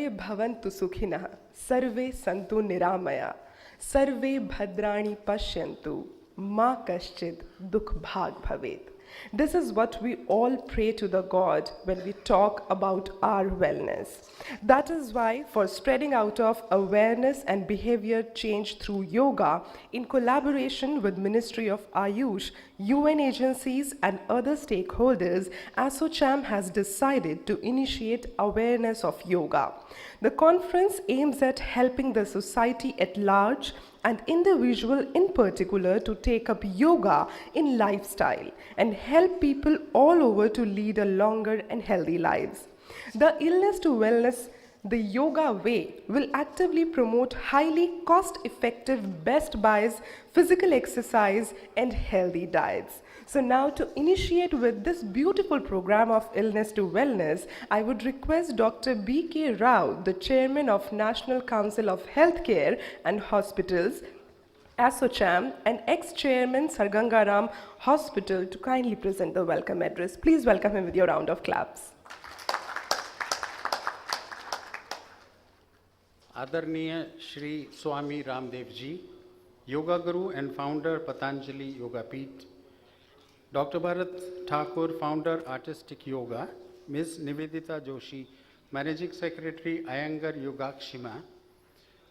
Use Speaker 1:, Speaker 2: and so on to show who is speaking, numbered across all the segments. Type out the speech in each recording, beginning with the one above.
Speaker 1: सर्वे भवन्तु सुखिनः, सर्वे सन्तु निरामया, सर्वे भद्राणि पश्यन्तु, मा कश्चित् दुःखभाग् भवेत्. This is what we all pray to the God when we talk about our wellness. That is why, for spreading out of awareness and behavior change through yoga, in collaboration with Ministry of Ayush, UN agencies and other stakeholders, ASSOCHAM has decided to initiate awareness of yoga. The conference aims at helping the society at large and individual in particular to take up yoga in lifestyle and help people all over to lead a longer and healthy lives. The Illness to Wellness, the Yoga Way, will actively promote highly cost-effective best buys, physical exercise and healthy diets. So now, to initiate with this beautiful program of Illness to Wellness, I would request Dr. B.K. Rao, the Chairman of National Council of Healthcare and Hospitals, ASSOCHAM, and ex-Chairman Sargangaram Hospital, to kindly present the welcome address. Please welcome him with your round of claps.
Speaker 2: आदरणीय श्री स्वामी रामदेव जी, योगा गुरु and founder Patanjali Yoga Peeth, Dr. Bharat Thakur, founder Artistic Yoga, Ms. Nivedita Joshi, Managing Secretary Iyengar Yogakshema,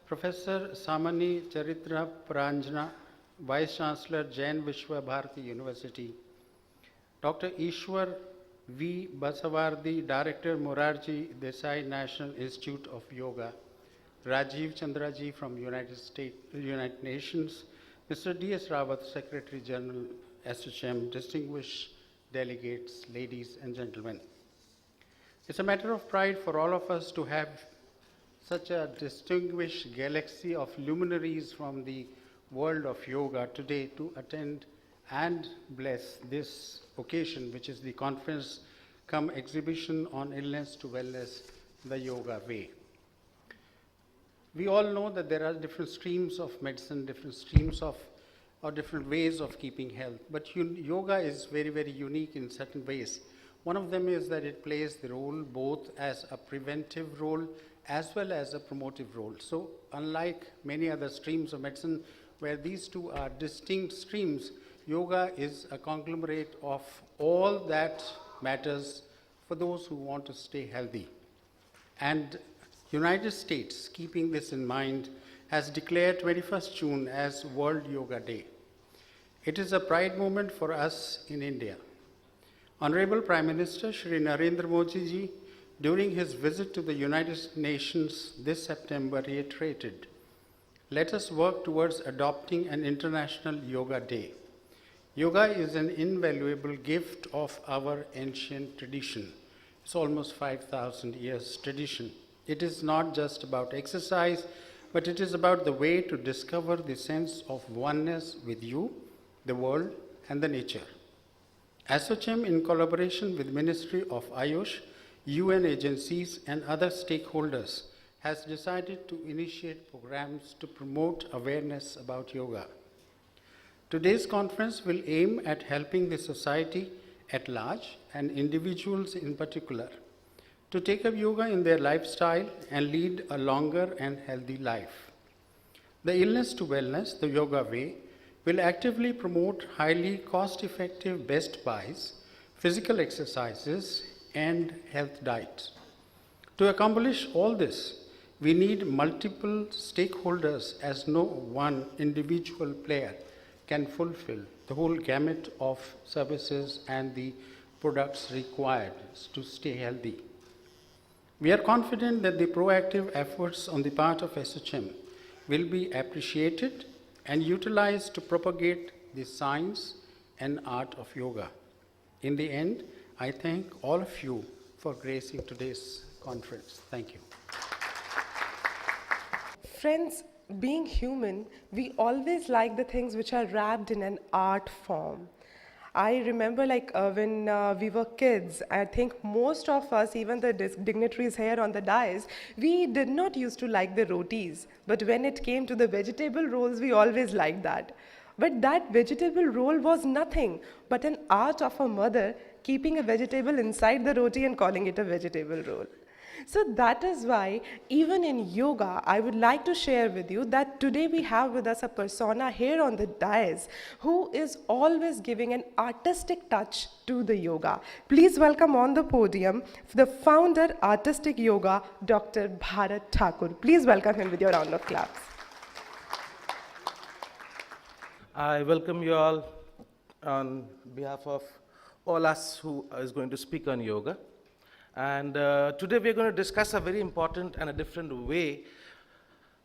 Speaker 2: Professor Samani Charitra Pranjana, Vice Chancellor Jain Vishwa Bharati University, Dr. Ishwar V. Basavardi, Director Morarji Desai National Institute of Yoga, Rajiv Chandraji from United Nations, Mr. D.S. Rawat, Secretary General, ASSOCHAM, distinguished delegates, ladies and gentlemen. It's a matter of pride for all of us to have such a distinguished galaxy of luminaries from the world of yoga today to attend and bless this occasion, which is the conference cum exhibition on illness to wellness, the Yoga Way. We all know that there are different streams of medicine, different streams of or different ways of keeping health, but yoga is very, very unique in certain ways. One of them is that it plays the role both as a preventive role as well as a promotive role. So unlike many other streams of medicine where these two are distinct streams, yoga is a conglomerate of all that matters for those who want to stay healthy. And United States, keeping this in mind, has declared 21st June as World Yoga Day. It is a pride moment for us in India. Honorable Prime Minister Shri Narendra Modi ji, during his visit to the United Nations this September, reiterated, let us work towards adopting an International Yoga Day. Yoga is an invaluable gift of our ancient tradition. It's almost 5,000 years tradition. It is not just about exercise, but it is about the way to discover the sense of oneness with you, the world, and the nature. ASSOCHAM, in collaboration with Ministry of Ayush, UN agencies, and other stakeholders, has decided to initiate programs to promote awareness about yoga. Today's conference will aim at helping the society at large and individuals in particular to take up yoga in their lifestyle and lead a longer and healthy life. The Illness to Wellness, the Yoga Way, will actively promote highly cost-effective best buys, physical exercises, and health diets. To accomplish all this, we need multiple stakeholders, as no one individual player can fulfill the whole gamut of services and the products required to stay healthy. We are confident that the proactive efforts on the part of ASSOCHAM will be appreciated and utilized to propagate the science and art of yoga. In the end, I thank all of you for gracing today's conference. Thank you.
Speaker 1: Friends, being human, we always like the things which are wrapped in an art form. I remember when we were kids, I think most of us, even the dignitaries here on the dais, we did not used to like the rotis. But when it came to the vegetable rolls, we always liked that. But that vegetable roll was nothing but an art of a mother keeping a vegetable inside the roti and calling it a vegetable roll. So that is why, even in yoga, I would like to share with you that today we have with us a persona here on the dais who is always giving an artistic touch to the yoga. Please welcome on the podium the founder, Artistic Yoga, Dr. Bharat Thakur. Please welcome him with your round of claps.
Speaker 3: I welcome you all on behalf of all us who is going to speak on yoga. And today we are going to discuss a very important and a different way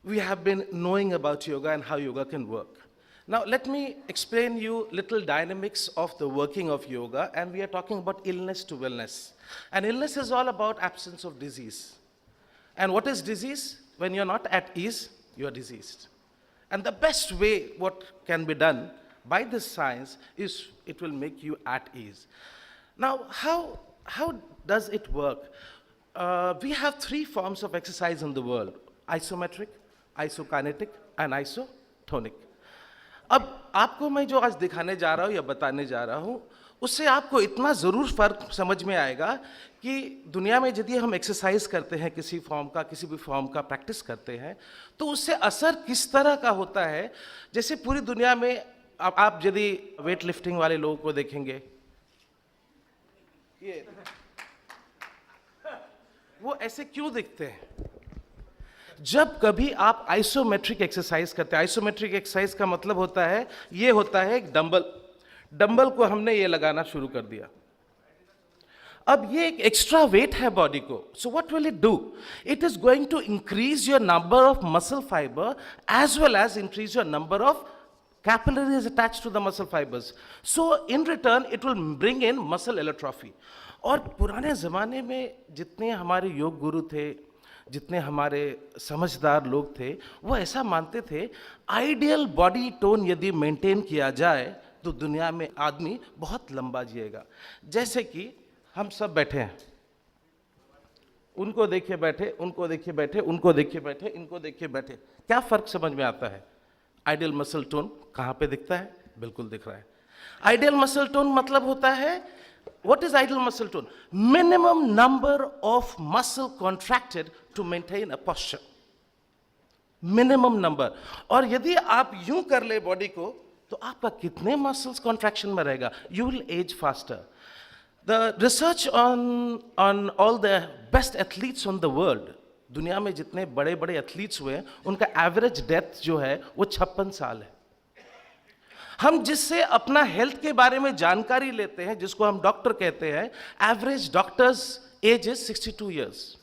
Speaker 3: we have been knowing about yoga and how yoga can work. Now let me explain you little dynamics of the working of yoga, and we are talking about illness to wellness. And illness is all about absence of disease. And what is disease? When you're not at ease, you are diseased. And the best way what can be done by this science is it will make you at ease. Now, how does it work? We have three forms of exercise in the world: isometric, isokinetic, and isotonic. अब आपको मैं जो आज दिखाने जा रहा हूँ या बताने जा रहा हूँ, उससे आपको इतना ज़रूर फ़र्क समझ में आएगा कि दुनिया में यदि हम एक्सरसाइज करते हैं किसी फॉर्म का, किसी भी फॉर्म का प्रैक्टिस करते हैं, तो उससे असर किस तरह का होता है। जैसे पूरी दुनिया में आप यदि वेट लिफ्टिंग वाले लोगों को देखेंगे, ये वो ऐसे क्यों दिखते हैं? जब कभी आप आइसोमेट्रिक एक्सरसाइज करते हैं, आइसोमेट्रिक एक्सरसाइज का मतलब होता है, ये होता है एक डंबल को हमने ये लगाना शुरू कर दिया। अब ये एक एक्स्ट्रा वेट है बॉडी को, so what will it do? It is going to increase your number of muscle fiber as well as increase your number of capillaries attached to the muscle fibers. So in return it will bring in muscle atrophy. और पुराने ज़माने में जितने हमारे योग गुरु थे, जितने हमारे समझदार लोग थे, वो ऐसा मानते थे आइडियल बॉडी टोन यदि मेंटेन किया जाए तो दुनिया में आदमी बहुत लंबा जिएगा। जैसे कि हम सब बैठे हैं, उनको देखिए बैठे, उनको देखिए बैठे, उनको देखिए बैठे, इनको देखिए बैठे, क्या फ़र्क समझ में आता है? आइडियल मसल टोन कहाँ पे दिखता है? बिल्कुल दिख रहा है। आइडियल मसल टोन मतलब होता है, what is ideal muscle tone? Minimum number of muscle contracted to maintain a posture, minimum number. और यदि आप यूं कर ले बॉडी को, तो आपका कितने मसल्स कॉन्ट्रैक्शन में रहेगा? You will age faster. The research on all the best athletes on the world, दुनिया में जितने बड़े बड़े एथलीट्स हुए हैं, उनका एवरेज डेथ जो है वो 56 साल है। हम जिससे अपना हेल्थ के बारे में जानकारी लेते हैं, जिसको हम डॉक्टर कहते हैं, average doctors age is 62 years.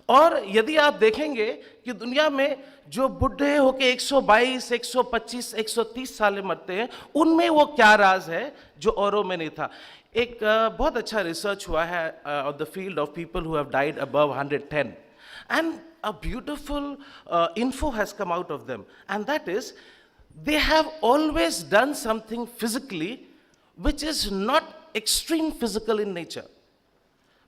Speaker 3: और यदि आप देखेंगे कि दुनिया में जो बुढ़े होके 122, 125, 130 साल में मरते हैं, उनमें वो क्या राज है जो औरों में नहीं था। एक बहुत अच्छा रिसर्च हुआ है on the field of people who have died above 110, and a beautiful info has come out of them, and that is they have always done something physically which is not extreme physical in nature.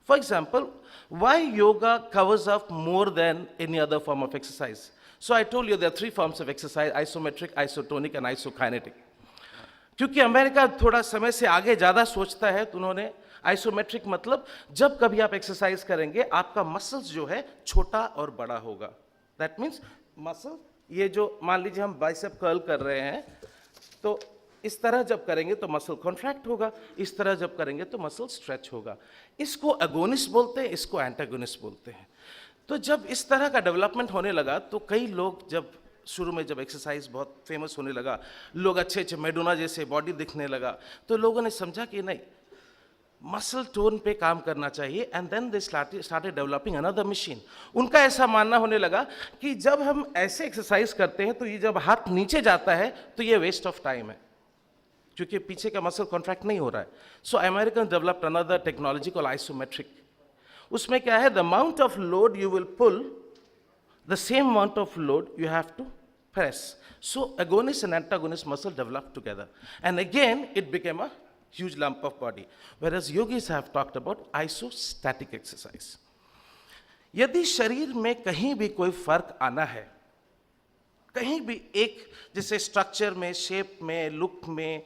Speaker 3: For example, why yoga covers up more than any other form of exercise? So I told you there are three forms of exercise: isometric, isotonic and isokinetic. क्योंकि America थोड़ा समय से आगे ज़्यादा सोचता है, तो उन्होंने आइसोमेट्रिक मतलब जब कभी आप एक्सरसाइज करेंगे आपका मसल्स जो है छोटा और बड़ा होगा। दैट मीन्स मसल, ये जो मान लीजिए हम बाइसेप कर्ल कर रहे हैं, तो इस तरह जब करेंगे तो मसल कॉन्ट्रैक्ट होगा, इस तरह जब करेंगे तो मसल स्ट्रेच होगा। इसको एगोनिस्ट बोलते हैं, इसको एंटागोनिस्ट बोलते हैं। तो जब इस तरह का डेवलपमेंट होने लगा, तो कई लोग जब शुरू में जब एक्सरसाइज बहुत फेमस होने लगा, लोग अच्छे अच्छे मैडोना जैसे बॉडी दिखने लगा, तो लोगों ने समझा कि नहीं, मसल टोन पे काम करना चाहिए, and then they started developing another machine. उनका ऐसा मानना होने लगा कि जब हम ऐसे एक्सरसाइज करते हैं तो ये जब हाथ नीचे जाता है तो ये वेस्ट ऑफ टाइम है, क्योंकि पीछे का मसल कॉन्ट्रैक्ट नहीं हो रहा है। So American developed another technology called isometric. उसमें क्या है, the amount of load you will pull, the same amount of load you have to press. So agonist and antagonist muscle developed together, and again it became a huge lump of body. Whereas yogis have talked about isostatic exercise. यदि शरीर में कहीं भी कोई फर्क आना है, कहीं भी एक जैसे स्ट्रक्चर में, शेप में, लुक में,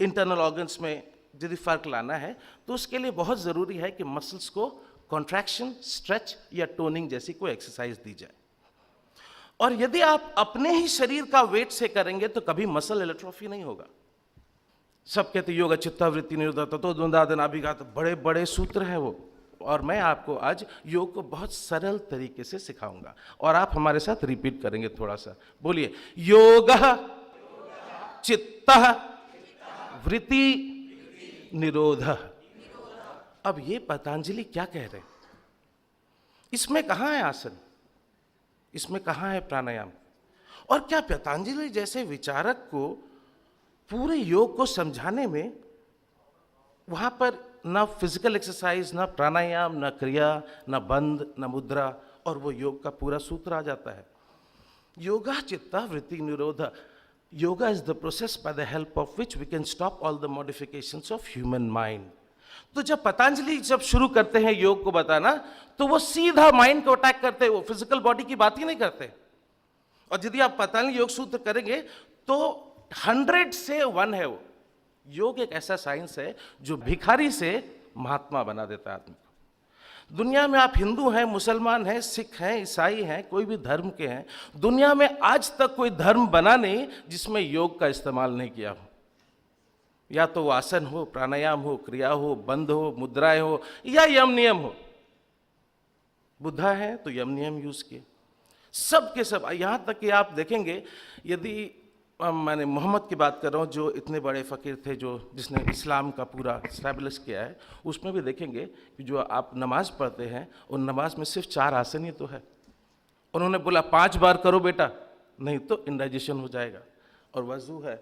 Speaker 3: इंटरनल ऑर्गन्स में यदि फर्क लाना है, तो उसके लिए बहुत ज़रूरी है कि मसल्स को कॉन्ट्रैक्शन, स्ट्रेच या टोनिंग जैसी कोई एक्सरसाइज दी जाए। और यदि आप अपने ही शरीर का वेट से करेंगे तो कभी मसल एलोट्रोफी नहीं होगा। सब कहते योगा चित्तावृत्ति निरोधा ततो द्वंद्वादि नाभिघात, बड़े बड़े सूत्र हैं वो, और मैं आपको आज योग को बहुत सरल तरीके से सिखाऊंगा और आप हमारे साथ रिपीट करेंगे थोड़ा सा। बोलिए, योग चित्त वृत्ति निरोध। अब ये पतंजलि क्या कह रहे हैं? इसमें कहां है आसन, इसमें कहां है प्राणायाम? और क्या पतंजलि जैसे विचारक को पूरे योग को समझाने में वहां पर ना फिजिकल एक्सरसाइज, ना प्राणायाम, ना क्रिया, ना बंध, ना मुद्रा, और वो योग का पूरा सूत्र आ जाता है। योगा चित्ता वृत्ति निरोध। Yoga is the process by the help of which we can stop all the modifications of human mind. तो जब पतंजलि जब शुरू करते हैं योग को बताना, तो वो सीधा माइंड को अटैक करते हैं, वो फिजिकल बॉडी की बात ही नहीं करते। और यदि आप पतंजलि योग सूत्र करेंगे तो 100 से 1 है वो। योग एक ऐसा साइंस है जो भिखारी से महात्मा बना देता है आदमी को। दुनिया में आप हिंदू हैं, मुसलमान हैं, सिख हैं, ईसाई हैं, कोई भी धर्म के हैं, दुनिया में आज तक कोई धर्म बना नहीं जिसमें योग का इस्तेमाल नहीं किया हो। या तो आसन हो, प्राणायाम हो, क्रिया हो, बंध हो, मुद्राएं हो, या यम नियम हो। बुद्धा है तो यम नियम यूज किए, सब के सब। यहां तक कि आप देखेंगे, यदि मैंने मोहम्मद की बात कर रहा हूँ जो इतने बड़े फ़कीर थे, जो जिसने इस्लाम का पूरा इस्टेब्लिश किया है, उसमें भी देखेंगे कि जो आप नमाज पढ़ते हैं उन नमाज में सिर्फ 4 आसन ही तो है। उन्होंने बोला 5 बार करो बेटा, नहीं तो इंडाइजेशन हो जाएगा। और वजू है,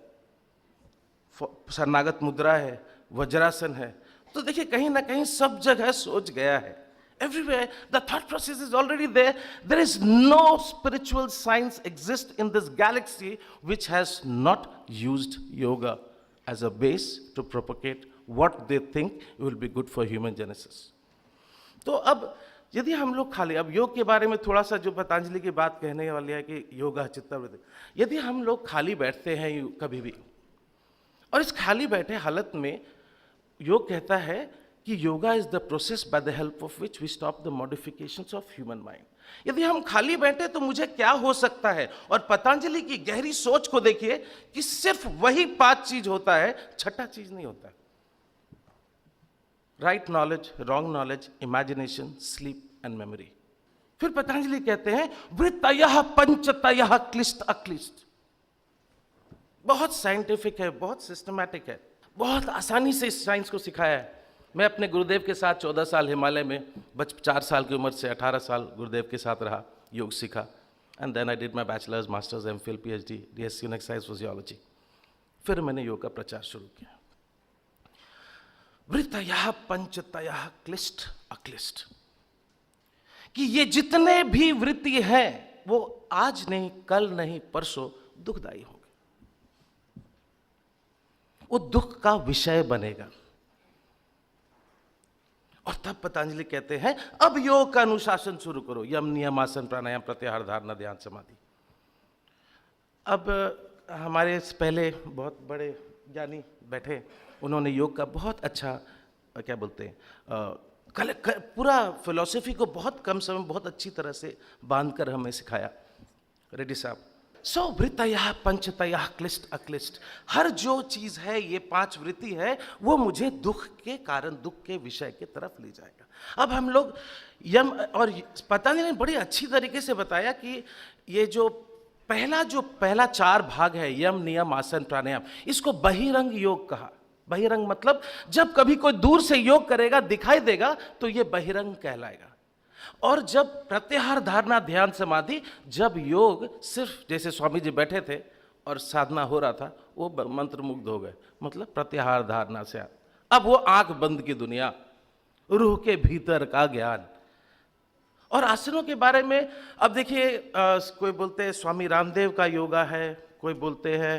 Speaker 3: शरणागत मुद्रा है, वज्रासन है। तो देखिए कहीं ना कहीं सब जगह सोच गया है। Everywhere, the thought process is already there. There is no spiritual science exists in this galaxy which has not used yoga as a base to propagate what they think will be good for human genesis. तो अब यदि हम लोग खाली, अब योग के बारे में थोड़ा सा जो पतंजलि की बात कहने वाली है कि योगा चित्तवृत्ति, यदि हम लोग खाली बैठते हैं कभी भी, और इस खाली बैठे हालत में योग कहता है कि yoga is the process by the help of which we stop the modifications of human mind. यदि हम खाली बैठे तो मुझे क्या हो सकता है? और पतंजलि की गहरी सोच को देखिए कि सिर्फ वही 5 चीज होता है, छठा चीज नहीं होता। Right knowledge, wrong knowledge, imagination, sleep and memory. फिर पतंजलि कहते हैं वृत्तयः पंचतयः क्लिष्ट अक्लिष्ट। बहुत साइंटिफिक है, बहुत सिस्टमैटिक है, बहुत आसानी से इस साइंस को सिखाया है। मैं अपने गुरुदेव के साथ 14 साल हिमालय में 4 साल की उम्र से 18 साल गुरुदेव के साथ रहा, योग सीखा। And then I did my bachelors, masters, MPhil, PhD, DSc in exercise physiology. फिर मैंने योग का प्रचार शुरू किया। वृत्तयः पंचतयः क्लिष्ट अक्लिष्ट, कि ये जितने भी वृत्ति हैं वो आज नहीं, कल नहीं, परसों दुखदायी होंगे, वो दुख का विषय बनेगा। और तब पतंजलि कहते हैं अब योग का अनुशासन शुरू करो, यम नियम आसन प्राणायाम प्रत्याहार धारणा ध्यान समाधि। अब हमारे पहले बहुत बड़े ज्ञानी बैठे, उन्होंने योग का बहुत अच्छा क्या बोलते हैं पूरा फिलॉसफी को बहुत कम समय बहुत अच्छी तरह से बांधकर हमें सिखाया। रेड्डी साहब, सो वृत्तयः पंचतयः क्लिष्ट अक्लिष्ट, हर जो चीज है ये 5 वृत्ति है, वो मुझे दुख के कारण, दुख के विषय की तरफ ले जाएगा। अब हम लोग यम, और पतंजलि ने बड़ी अच्छी तरीके से बताया कि ये जो पहला 4 भाग है, यम नियम आसन प्राणायाम, इसको बहिरंग योग कहा। बहिरंग मतलब जब कभी कोई दूर से योग करेगा, दिखाई देगा, तो ये बहिरंग कहलाएगा। और जब प्रत्याहार धारणा ध्यान समाधि, जब योग सिर्फ जैसे स्वामी जी बैठे थे और साधना हो रहा था, वो मंत्र मुग्ध हो गए, मतलब प्रत्याहार धारणा से अब वो आंख बंद की दुनिया, रूह के भीतर का ज्ञान। और आसनों के बारे में अब देखिए, कोई बोलते हैं स्वामी रामदेव का योगा है, कोई बोलते हैं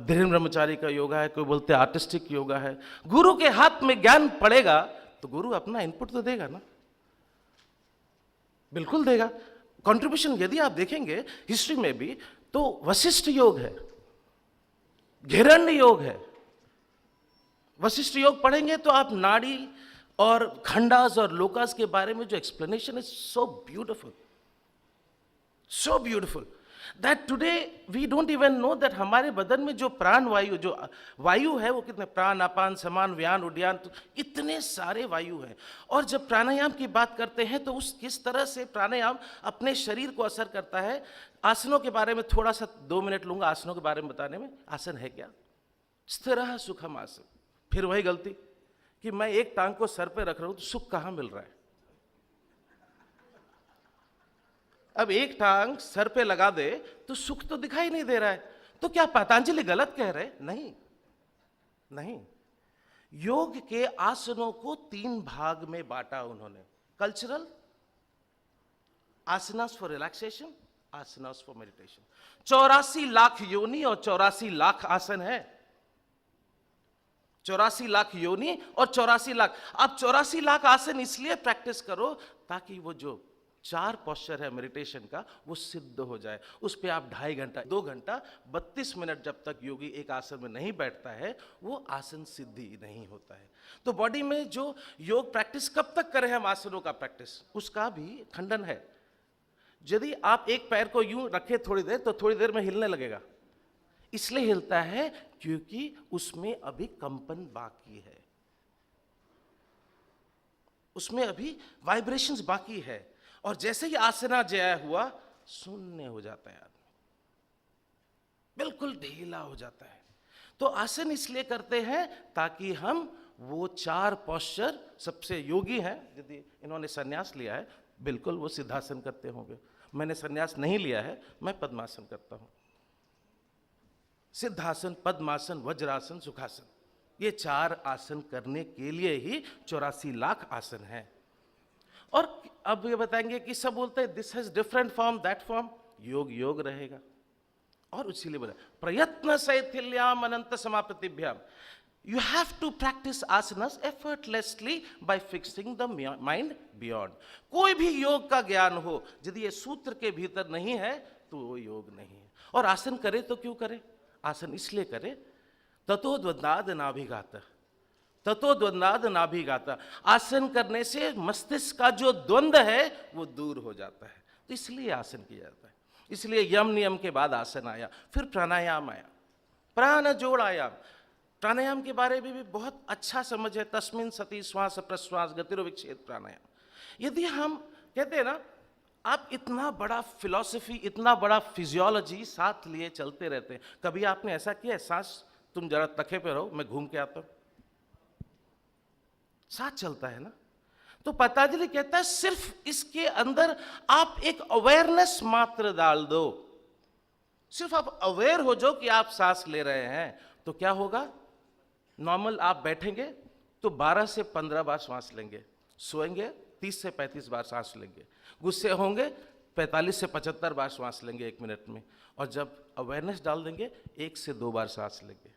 Speaker 3: धीरेन्द्र ब्रह्मचारी का योगा है, कोई बोलते हैं आर्टिस्टिक योगा है। गुरु के हाथ में ज्ञान पड़ेगा तो गुरु अपना इनपुट तो देगा ना, बिल्कुल देगा कंट्रीब्यूशन। यदि आप देखेंगे हिस्ट्री में भी तो वशिष्ठ योग है, घेरण्य योग है। वशिष्ठ योग पढ़ेंगे तो आप नाड़ी और खंडास और लोकास के बारे में जो एक्सप्लेनेशन है, so beautiful, so beautiful that today we don't even know that हमारे बदन में जो प्राण वायु, जो वायु है, वो कितने प्राण, अपान, समान, व्यान, उड्डयन, तो इतने सारे वायु हैं। और जब प्राणायाम की बात करते हैं तो उस किस तरह से प्राणायाम अपने शरीर को असर करता है। आसनों के बारे में थोड़ा सा 2 मिनट लूंगा आसनों के बारे में बताने में। आसन है क्या? स्थिरः सुखम आसन। फिर वही गलती कि मैं एक टांग को सर पे रख रहा हूं तो सुख कहां मिल रहा है? अब एक टांग सर पे लगा दे तो सुख तो दिखाई नहीं दे रहा है। तो क्या पतंजलि गलत कह रहे? नहीं, नहीं। योग के आसनों को 3 भाग में बांटा उन्होंने। Cultural asanas for relaxation, asanas for meditation. 84 lakh योनि और 84 लाख आसन है। 84 लाख योनि और 84 लाख। आप 84 लाख आसन इसलिए प्रैक्टिस करो ताकि वो जो 4 पोस्चर है मेडिटेशन का, वो सिद्ध हो जाए। उस पे आप 2.5 घंटा 2 घंटा 32 मिनट जब तक योगी एक आसन में नहीं बैठता है, वो आसन सिद्धि नहीं होता है। तो बॉडी में जो योग प्रैक्टिस कब तक करें हम आसनों का प्रैक्टिस, उसका भी खंडन है। यदि आप एक पैर को यूं रखे थोड़ी देर, तो थोड़ी देर में हिलने लगेगा। इसलिए हिलता है क्योंकि उसमें अभी कंपन बाकी है, उसमें अभी वाइब्रेशंस बाकी है। और जैसे ही आसना जय हुआ, शून्य हो जाता है आदमी, बिल्कुल ढीला हो जाता है। तो आसन इसलिए करते हैं ताकि हम वो 4 पोस्चर, सबसे योगी हैं, यदि इन्होंने संन्यास लिया है, बिल्कुल वो सिद्धासन करते होंगे। मैंने संन्यास नहीं लिया है, मैं पद्मासन करता हूं। सिद्धासन, पद्मासन, वज्रासन, सुखासन, ये 4 आसन करने के लिए ही 84 लाख आसन हैं। और अब ये बताएंगे कि सब बोलते हैं this has different form, that form. योग योग रहेगा। और इसीलिए बोला प्रयत्न शैथिल्याम अनंत समाप्तिभ्याम। You have to practice asanas effortlessly by fixing the mind beyond. कोई भी योग का ज्ञान हो, यदि ये सूत्र के भीतर नहीं है तो वो योग नहीं है। और आसन करे तो क्यों करे? आसन इसलिए करे ततो द्वंद्वाद नाभिघात, ततो द्वंद्वाद नाभिघात। आसन करने से मस्तिष्क का जो द्वंद्व है वो दूर हो जाता है, तो इसलिए आसन किया जाता है। इसलिए यम नियम के बाद आसन आया, फिर प्राणायाम आया, प्राण जोड़ायाम। प्राणायाम के बारे में भी बहुत अच्छा समझ है। तस्मिन् सति श्वास प्रश्वास गतिर्विच्छेद प्राणायाम। यदि हम कहते हैं ना, आप इतना बड़ा फिलॉसफी, इतना बड़ा फिजियोलॉजी साथ लिए चलते रहते हैं। कभी आपने ऐसा किया, सांस तुम जरा तखे पे रहो, मैं घूम के आता हूं, साथ चलता है ना। तो पतंजलि कहता है सिर्फ इसके अंदर आप एक अवेयरनेस मात्र डाल दो, सिर्फ आप अवेयर हो जाओ कि आप सांस ले रहे हैं, तो क्या होगा? नॉर्मल आप बैठेंगे तो 12 से 15 बार सांस लेंगे, सोएंगे 30 से 35 बार सांस लेंगे, गुस्से होंगे 45 से 75 बार सांस लेंगे 1 मिनट में, और जब अवेयरनेस डाल देंगे 1 से 2 बार सांस लेंगे।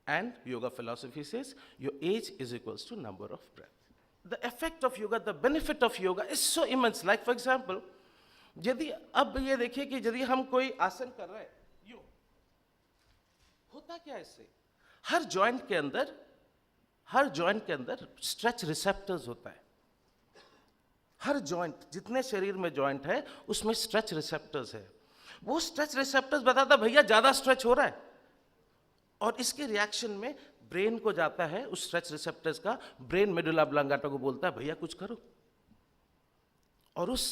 Speaker 3: And yoga philosophy says your age is equals to number of breath. The effect of yoga, the benefit of yoga is so immense. Like for example, यदि अब ये देखिए कि यदि हम कोई आसन कर रहे हैं, यूं होता क्या इससे? हर जॉइंट के अंदर स्ट्रेच रिसेप्टर्स होता है। हर जॉइंट, जितने शरीर में जॉइंट है उसमें स्ट्रेच रिसेप्टर्स है। वो स्ट्रेच रिसेप्टर्स बताता भैया ज्यादा स्ट्रेच हो रहा है, और इसके रिएक्शन में ब्रेन को जाता है, उस स्ट्रेच रिसेप्टर्स का ब्रेन मेडुला ऑब्लांगाटा को बोलता है भैया कुछ करो। और उस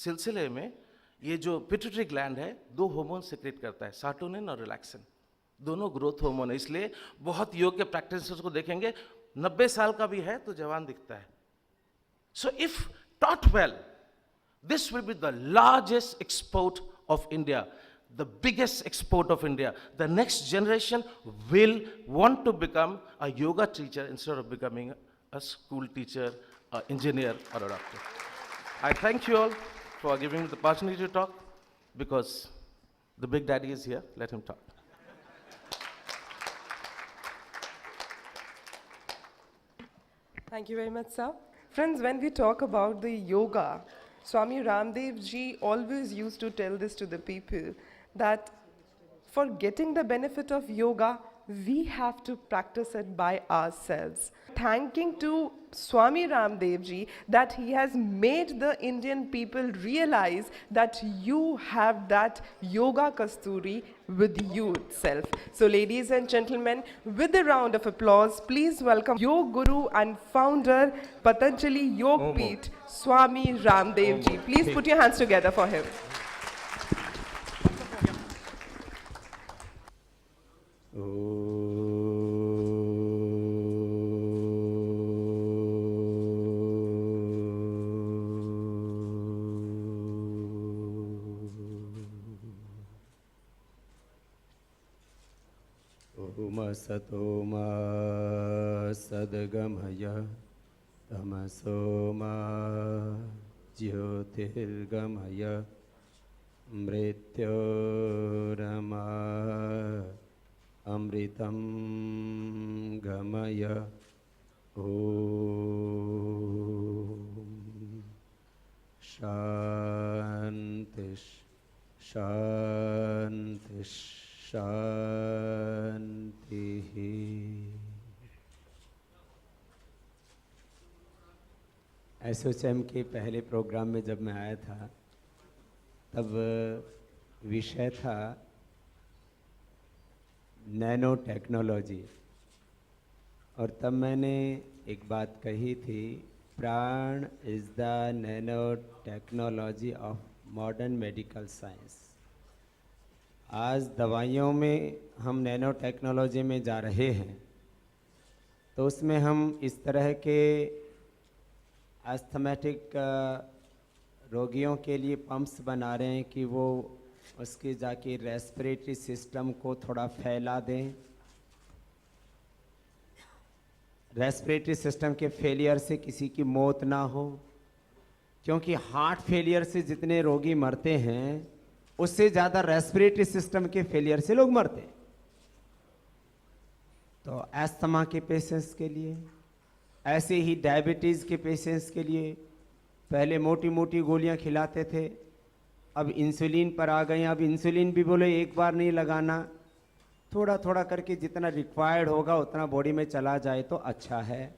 Speaker 3: सिलसिले में ये जो पिट्यूटरी ग्लैंड है 2 हार्मोन सिक्रेट करता है, सार्टोनिन और रिलैक्सिन, दोनों ग्रोथ हार्मोन है। इसलिए बहुत योग के प्रैक्टिशनर्स को देखेंगे 90 साल का भी है तो जवान दिखता है। So if taught well, this will be the largest export of India, the biggest export of India. The next generation will want to become a yoga teacher instead of becoming a school teacher, an engineer or a doctor. I thank you all for giving me the opportunity to talk, because the big daddy is here, let him talk.
Speaker 1: Thank you very much, sir. Friends, when we talk about the yoga, Swami Ramdev ji always used to tell this to the people, that for getting the benefit of yoga, we have to practice it by ourselves. Thanking to Swami Ramdev ji that he has made the Indian people realize that you have that yoga kasturi with you itself. So ladies and gentlemen, with a round of applause, please welcome Yog Guru and founder Patanjali Yog Peeth, Swami Ramdev ji. Please put your hands together for him.
Speaker 4: सतो मा सद्गमय तमसो मा ज्योतिर्गमय मृत्योरमा अमृतं गमय ॐ शान्ति शान्ति शान्ति। एसोचैम के पहले programme में जब मैं आया था तब विषय था नैनो टेक्नोलॉजी, और तब मैंने एक बात कही थी, प्राण is the nano technology of modern medical science. आज दवाइयों में हम नैनो टेक्नोलॉजी में जा रहे हैं, तो उसमें हम इस तरह के एस्थमेटिक रोगियों के लिए पंप्स बना रहे हैं कि वो उसके जाके रेस्पिरेटरी सिस्टम को थोड़ा फैला दें। रेस्पिरेटरी सिस्टम के फेलियर से किसी की मौत ना हो, क्योंकि हार्ट फेलियर से जितने रोगी मरते हैं उससे ज़्यादा रेस्पिरेटरी सिस्टम के फेलियर से लोग मरते हैं। तो एस्थमा के पेशेंट्स के लिए, ऐसे ही डायबिटीज़ के पेशेंट्स के लिए पहले मोटी मोटी गोलियां खिलाते थे, अब इंसुलिन पर आ गए। अब इंसुलिन भी बोले एक बार नहीं लगाना, थोड़ा थोड़ा करके जितना रिक्वायर्ड होगा उतना बॉडी में चला जाए तो अच्छा है।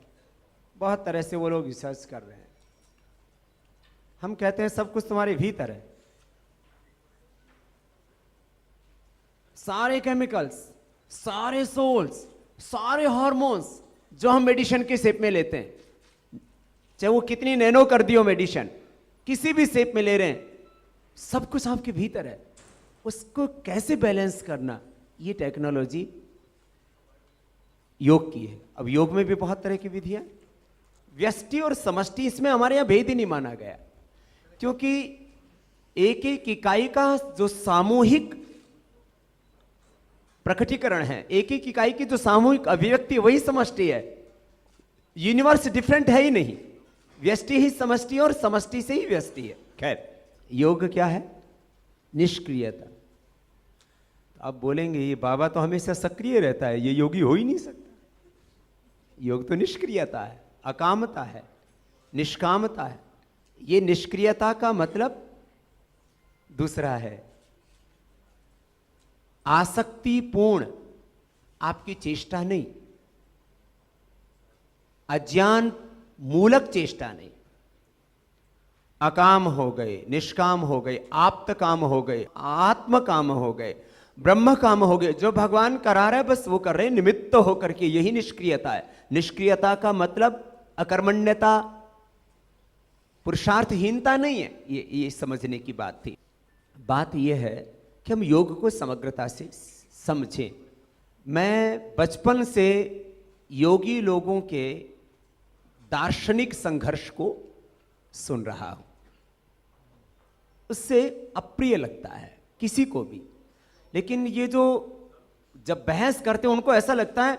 Speaker 4: बहुत तरह से वो लोग रिसर्च कर रहे हैं। हम कहते हैं सब कुछ तुम्हारे भीतर है, सारे केमिकल्स, सारे सोल्स, सारे हार्मोन्स जो हम मेडिसिन के शेप में लेते हैं, चाहे वो कितनी नैनो कर दियो मेडिसिन, किसी भी शेप में ले रहे हैं, सब कुछ आपके भीतर है। उसको कैसे बैलेंस करना, ये टेक्नोलॉजी योग की है। अब योग में भी बहुत तरह की विधियां, व्यष्टि और समष्टि, इसमें हमारे यहां भेद ही नहीं माना गया, क्योंकि एक एक इकाई का जो सामूहिक प्रकटीकरण है, एक एक इकाई की जो सामूहिक अभिव्यक्ति वही समष्टि है। यूनिवर्स डिफरेंट है ही नहीं, व्यष्टि ही समष्टि और समष्टि से ही व्यष्टि है। खैर, योग क्या है? निष्क्रियता। आप बोलेंगे ये बाबा तो हमेशा सक्रिय रहता है, ये योगी हो ही नहीं सकता। योग तो निष्क्रियता है, अकामता है, निष्कामता है। ये निष्क्रियता का मतलब दूसरा है, आसक्तिपूर्ण आपकी चेष्टा नहीं, अज्ञान मूलक चेष्टा नहीं। अकाम हो गए, निष्काम हो गए, आप्त काम हो गए, आत्म काम हो गए, ब्रह्म काम हो गए। जो भगवान करा रहे बस वो कर रहे हैं, निमित्त होकर के। यही निष्क्रियता है। निष्क्रियता का मतलब अकर्मण्यता, पुरुषार्थहीनता नहीं है। ये समझने की बात थी। बात यह है कि हम योग को समग्रता से समझें। मैं बचपन से योगी लोगों के दार्शनिक संघर्ष को सुन रहा हूं, उससे अप्रिय लगता है किसी को भी। लेकिन ये जो जब बहस करते हैं उनको ऐसा लगता है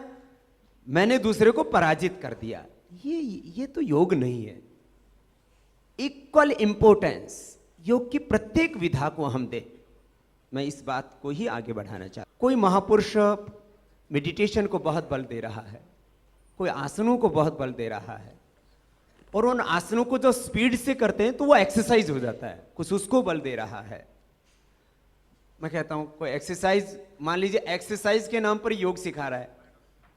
Speaker 4: मैंने दूसरे को पराजित कर दिया। ये तो योग नहीं है। इक्वल इंपोर्टेंस योग की प्रत्येक विधा को हम दें। मैं इस बात को ही आगे बढ़ाना चाहता हूं। कोई महापुरुष मेडिटेशन को बहुत बल दे रहा है, कोई आसनों को बहुत बल दे रहा है, और उन आसनों को जो स्पीड से करते हैं तो वो एक्सरसाइज हो जाता है, कुछ उसको बल दे रहा है। मैं कहता हूं कोई एक्सरसाइज, मान लीजिए एक्सरसाइज के नाम पर योग सिखा रहा है,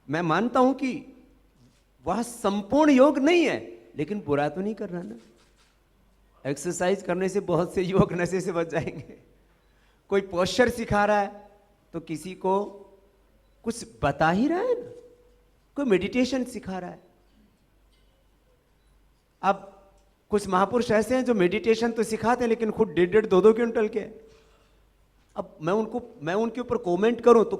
Speaker 4: मैं मानता हूं कि वह संपूर्ण योग नहीं है, लेकिन बुरा तो नहीं कर रहा ना। एक्सरसाइज करने से बहुत से योग नशे से बच जाएंगे। कोई पोस्चर सिखा रहा है तो किसी को कुछ बता ही रहा है ना। कोई मेडिटेशन सिखा रहा है। अब कुछ महापुरुष ऐसे हैं जो मेडिटेशन तो सिखाते हैं लेकिन खुद 1.5-2 क्विंटल के। अब मैं उनके ऊपर कमेंट करूं तो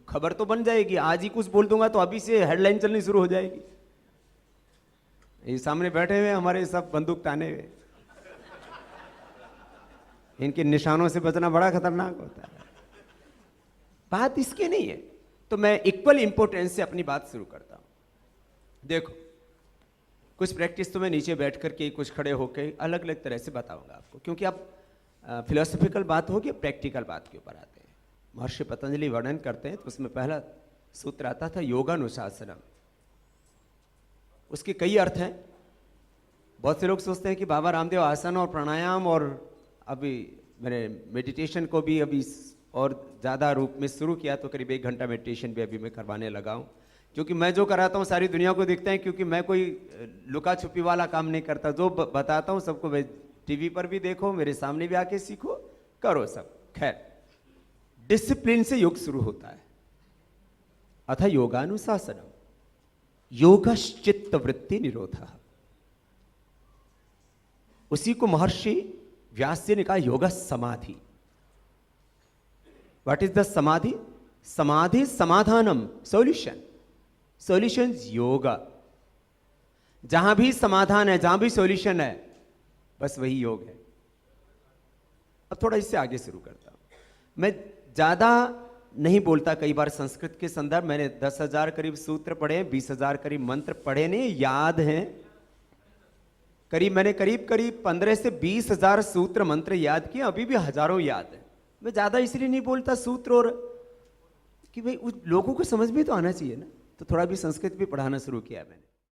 Speaker 4: खबर तो बन जाएगी। आज ही कुछ बोल दूंगा तो अभी से हेडलाइन चलनी शुरू हो जाएगी। ये सामने बैठे हुए हमारे सब बंदूक ताने हुए, इनके निशानों से बचना बड़ा खतरनाक होता है। बात इसकी नहीं है। तो मैं इक्वल इंपोर्टेंस से अपनी बात शुरू करता हूं। देखो, कुछ प्रैक्टिस तो मैं नीचे बैठ करके, कुछ खड़े होकर अलग अलग तरह से बताऊंगा आपको, क्योंकि अब फिलोसफिकल बात होगी, प्रैक्टिकल बात के ऊपर आते हैं। महर्षि पतंजलि वर्णन करते हैं तो उसमें पहला सूत्र आता था योगानुशासनम। उसके कई अर्थ हैं। बहुत से लोग सोचते हैं कि बाबा रामदेव आसन और प्राणायाम और अभी मैंने मेडिटेशन को भी अभी और ज़्यादा रूप में शुरू किया, तो करीब 1 घंटा मेडिटेशन भी अभी मैं करवाने लगा हूँ। क्योंकि मैं जो कराता हूँ सारी दुनिया को दिखता है, क्योंकि मैं कोई लुका छुपी वाला काम नहीं करता। जो बताता हूँ सबको, टीवी पर भी देखो, मेरे सामने भी आके सीखो, करो सब। खैर, डिसिप्लिन से योग शुरू होता है। अथ योगानुशासनम योगश्चित्त वृत्ति निरोधः। उसी को महर्षि व्यास जी ने कहा योग समाधि। व्हाट इज द समाधि? समाधि समाधानम, सॉल्यूशन। सॉल्यूशन योगा। जहां भी समाधान है, जहां भी सॉल्यूशन है, बस वही योग है। अब थोड़ा इससे आगे शुरू करता हूं। मैं ज्यादा नहीं बोलता। कई बार संस्कृत के संदर्भ मैंने 10,000 करीब सूत्र पढ़े, 20,000 करीब मंत्र पढ़े नहीं, याद हैं। मैंने करीब 15 से 20,000 सूत्र मंत्र याद किए, अभी भी हजारों याद है। मैं ज्यादा इसलिए नहीं बोलता सूत्र, और कि भाई उस लोगों को समझ में तो आना चाहिए ना। तो थोड़ा भी संस्कृत भी पढ़ाना शुरू किया मैंने।